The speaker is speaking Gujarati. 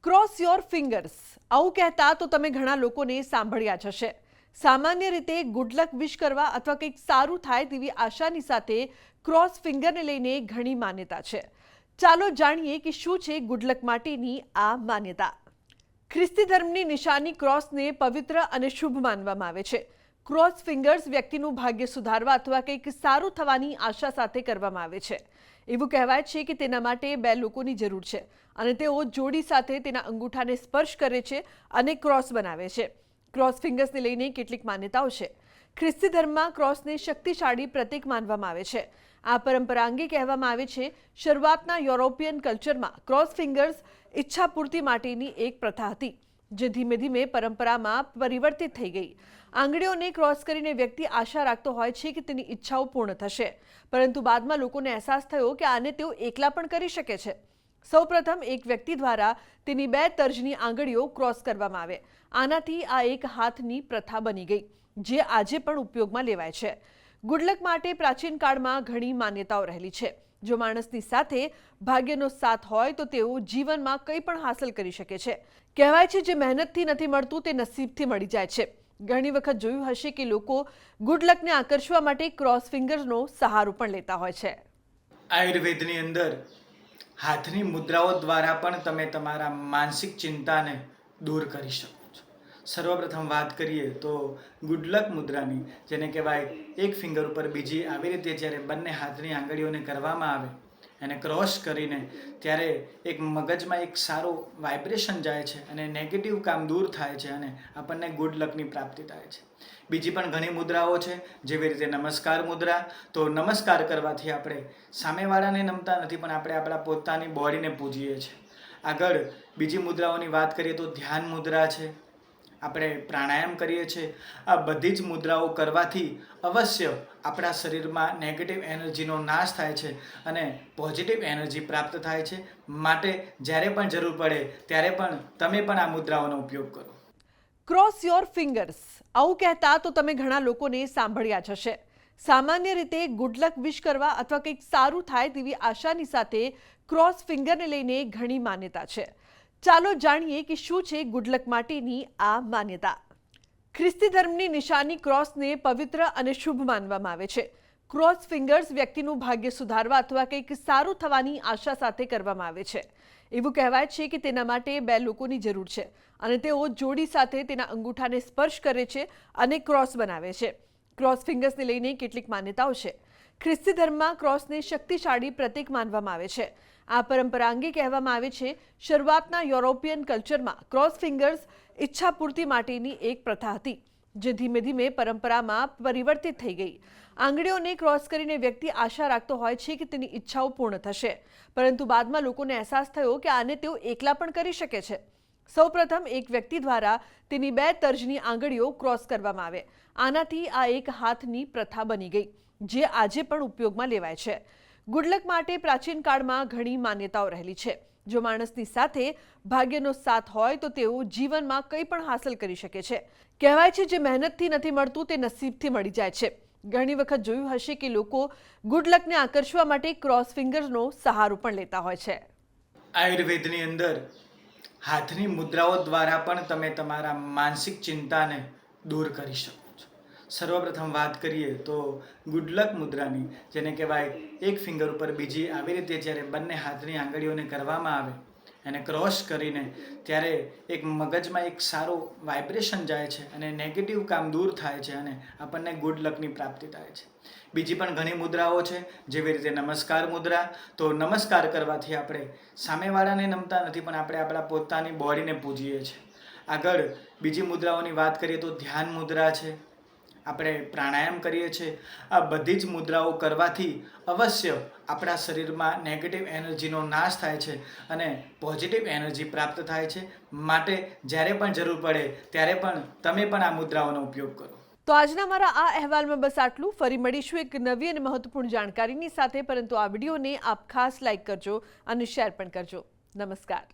ક્રોસ યોર ફિંગર્સ આવું કહેતા તો તમે ઘણા લોકોને સાંભળ્યા જ હશે। સામાન્ય રીતે ગુડ લક વિશ કરવા અથવા કંઈક સારું થાય તેવી આશાની સાથે ક્રોસ ફિંગરને લઈને ઘણી માન્યતા છે। ચાલો જાણીએ કે શું છે ગુડ લક માટેની આ માન્યતા। ખ્રિસ્તી ધર્મની નિશાની ક્રોસને પવિત્ર અને શુભ માનવામાં આવે છે। ક્રોસ ફિંગર્સ વ્યક્તિનું ભાગ્ય સુધારવા અથવા કંઈક સારું થવાની આશા સાથે કરવામાં આવે છે। એવું કહેવાય છે કે તેના માટે બે લોકોની જરૂર છે અને તેઓ જોડી સાથે તેના અંગૂઠાને સ્પર્શ કરે છે અને ક્રોસ બનાવે છે। ક્રોસ ફિંગર્સને લઈને કેટલીક માન્યતાઓ છે। ખ્રિસ્તી ધર્મમાં ક્રોસને શક્તિશાળી પ્રતીક માનવામાં આવે છે। આ પરંપરા અંગે કહેવામાં આવે છે, શરૂઆતના યુરોપિયન કલ્ચરમાં ક્રોસ ફિંગર્સ ઈચ્છાપૂર્તિ માટેની એક પ્રથા હતી, જે ધીમે ધીમે પરંપરામાં પરિવર્તિત થઈ ગઈ। આંગળીઓને ક્રોસ કરીને વ્યક્તિ આશા રાખતો હોય છે કે તેની ઈચ્છાઓ પૂર્ણ થશે, પરંતુ બાદમાં લોકોને અહેસાસ થયો કે આને તેઓ એકલા પણ કરી શકે છે। સૌપ્રથમ એક વ્યક્તિ દ્વારા તેની બે તર્જની આંગળીઓ ક્રોસ કરવામાં આવે। આનાથી આ એક હાથની પ્રથા બની ગઈ, જે આજે પણ ઉપયોગમાં લેવાય છે। ગુડલક માટે પ્રાચીન કાળમાં ઘણી માન્યતાઓ રહેલી છે। જો માણસની સાથે ભાગ્યનો સાથ હોય તો તેઓ જીવનમાં કંઈ પણ હાંસલ કરી શકે છે। કહેવાય છે, જે મહેનતથી નથી મળતું તે નસીબથી મળી જાય છે। ઘણી વખત જોયું હશે કે લોકો ગુડલકને આકર્ષવા માટે ક્રોસ ફિંગર્સનો સહારો પણ લેતા હોય છે। આયુર્વેદની અંદર હાથની મુદ્રાઓ દ્વારા પણ તમે તમારા માનસિક ચિંતાને દૂર કરી શકો છો। સર્વપ્રથમ વાત કરીએ તો ગુડલક મુદ્રાની, જેને કહેવાય એક ફિંગર ઉપર બીજી, આવી રીતે જ્યારે બંને હાથની આંગળીઓને કરવામાં આવે અને ક્રોસ કરીને ત્યારે એક મગજમાં એક સારો વાઇબ્રેશન જાય છે અને નેગેટિવ કામ દૂર થાય છે અને આપણને ગુડ લકની પ્રાપ્તિ થાય છે। બીજી પણ ઘણી મુદ્રાઓ છે, જેવી રીતે નમસ્કાર મુદ્રા। તો નમસ્કાર કરવાથી આપણે સામેવાળાને નમતા નથી, પણ આપણે આપણા પોતાની બોડીને પૂજીએ છીએ। આગળ બીજી મુદ્રાઓની વાત કરીએ તો ધ્યાન મુદ્રા છે, આપણે પ્રાણાયામ કરીએ છીએ। આ બધી જ મુદ્રાઓ કરવાથી અવશ્ય આપણા શરીરમાં નેગેટિવ એનર્જીનો નાશ થાય છે અને પોઝિટિવ એનર્જી પ્રાપ્ત થાય છે। માટે જ્યારે પણ જરૂર પડે ત્યારે પણ તમે પણ આ મુદ્રાઓનો ઉપયોગ કરો। ક્રોસ યોર ફિંગર્સ આવું કહેતા તો તમે ઘણા લોકોને સાંભળ્યા જ હશે। સામાન્ય રીતે ગુડ લક વિશ કરવા અથવા કંઈક સારું થાય તેવી આશાની સાથે ક્રોસ ફિંગરને લઈને ઘણી માન્યતા છે। ચાલો જાણીએ કે શું છે ગુડ લક માટેની આ માન્યતા। ખ્રિસ્તી ધર્મની નિશાની ક્રોસને પવિત્ર અને શુભ માનવામાં આવે છે। ક્રોસ ફિંગર્સ વ્યક્તિનું ભાગ્ય સુધારવા અથવા કંઈક સારું થવાની આશા સાથે કરવામાં આવે છે। એવું કહેવાય છે કે તેના માટે બે લોકોની જરૂર છે અને તેઓ જોડી સાથે તેના અંગૂઠાને સ્પર્શ કરે છે અને ક્રોસ બનાવે છે। ક્રોસ ફિંગર્સને લઈને કેટલીક માન્યતાઓ છે। ખ્રિસ્તી ધર્મમાં ક્રોસને શક્તિશાળી પ્રતીક માનવામાં આવે છે। આ પરંપરા અંગે કહેવામાં આવે છે, શરૂઆતના યુરોપિયન કલ્ચરમાં ક્રોસ ફિંગર્સ ઈચ્છાપૂર્તિ માટેની એક પ્રથા હતી, જે ધીમે ધીમે પરંપરામાં પરિવર્તિત થઈ ગઈ। આંગળીઓને ક્રોસ કરીને વ્યક્તિ આશા રાખતો હોય છે કે તેની ઈચ્છાઓ પૂર્ણ થશે, પરંતુ બાદમાં લોકોને અહેસાસ થયો કે આને તેઓ એકલા પણ કરી શકે છે। સૌપ્રથમ એક વ્યક્તિ દ્વારા તેની બે તર્જની આંગળીઓ ક્રોસ કરવામાં આવે। આનાથી આ એક હાથની પ્રથા બની ગઈ, જે આજે પણ ઉપયોગમાં લેવાય છે। ગુડલક માટે પ્રાચીન કાળમાં ઘણી માન્યતાઓ રહેલી છે। જો માણસની સાથે ભાગ્યનો સાથ હોય તો તેઓ જીવનમાં કંઈ પણ હાંસલ કરી શકે છે। કહેવાય છે, જે મહેનતથી નથી મળતું તે નસીબથી મળી જાય છે। ઘણી વખત જોયું હશે કે લોકો ગુડલકને આકર્ષવા માટે ક્રોસ ફિંગર્સનો સહારો પણ લેતા હોય છે। આયુર્વેદની અંદર હાથની મુદ્રાઓ દ્વારા પણ તમે તમારા માનસિક ચિંતાને દૂર કરી શકો છો। સર્વપ્રથમ વાત કરીએ તો ગુડલક મુદ્રાની, જેને કહેવાય એક ફિંગર ઉપર બીજી, આવી રીતે જ્યારે બંને હાથની આંગળીઓને કરવામાં આવે અને ક્રોસ કરીને ત્યારે એક મગજમાં એક સારો વાઇબ્રેશન જાય છે અને નેગેટિવ કામ દૂર થાય છે અને આપણને ગુડ લકની પ્રાપ્તિ થાય છે। બીજી પણ ઘણી મુદ્રાઓ છે, જેવી રીતે નમસ્કાર મુદ્રા। તો નમસ્કાર કરવાથી આપણે સામેવાળાને નમતા નથી, પણ આપણે આપણા પોતાની બોડીને પૂજીએ છીએ। આગળ બીજી મુદ્રાઓની વાત કરીએ તો ધ્યાન મુદ્રા છે, આપણે પ્રાણાયામ કરીએ છીએ। આ બધી જ મુદ્રાઓ કરવાથી અવશ્ય આપણા શરીરમાં નેગેટિવ એનર્જીનો નાશ થાય છે અને પોઝિટિવ એનર્જી પ્રાપ્ત થાય છે। માટે જ્યારે પણ જરૂર પડે ત્યારે પણ તમે પણ આ મુદ્રાઓનો ઉપયોગ કરો। તો આજના મારા આ અહેવાલમાં બસ આટલું। ફરી મળીશું એક નવી અને મહત્વપૂર્ણ જાણકારીની સાથે, પરંતુ આ વિડીયોને આપ ખાસ લાઇક કરજો અને શેર પણ કરજો। નમસ્કાર।